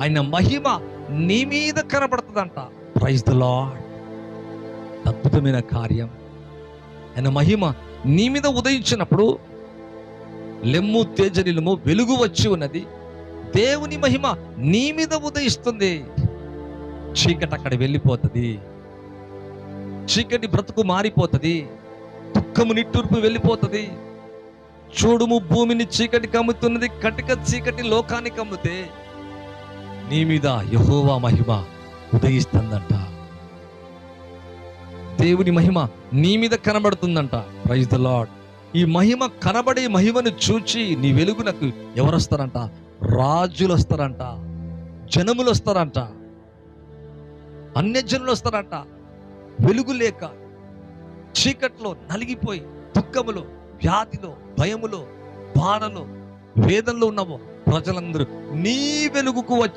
ఆయన మహిమ నీ మీద కనబడుతుందంట. Praise the lord. అద్భుతమైన కార్యం. ఆయన మహిమ నీ మీద ఉదయించినప్పుడు లెమ్ము తేజరిలము వెలుగు వచ్చి ఉన్నది. దేవుని మహిమ నీ మీద ఉదయిస్తుంది. చీకటి అక్కడ వెళ్ళిపోతుంది. చీకటి బ్రతుకు మారిపోతుంది. దుఃఖము నిట్టూర్పు వెళ్ళిపోతుంది. చూడుము, భూమిని చీకటి కమ్ముతున్నది, కటిక చీకటి లోకాన్ని కమ్ముతే నీ మీద యెహోవా మహిమ ఉదయిస్తుందంట. దేవుని మహిమ నీ మీద కనబడుతుందంట. Praise the lord. ఈ మహిమ కనబడే మహిమను చూచి నీ వెలుగునకు ఎవరు వస్తారంట? రాజులు వస్తారంట, జనములు వస్తారంట, అన్యజనులు వస్తారంట. వెలుగు లేక చీకట్లో నలిగిపోయి దుఃఖములో, వ్యాధిలో, భయములో, బాధలో, వేదనలో ఉన్నవో ప్రజలందరూ నీ వెలుగుకు వచ్చి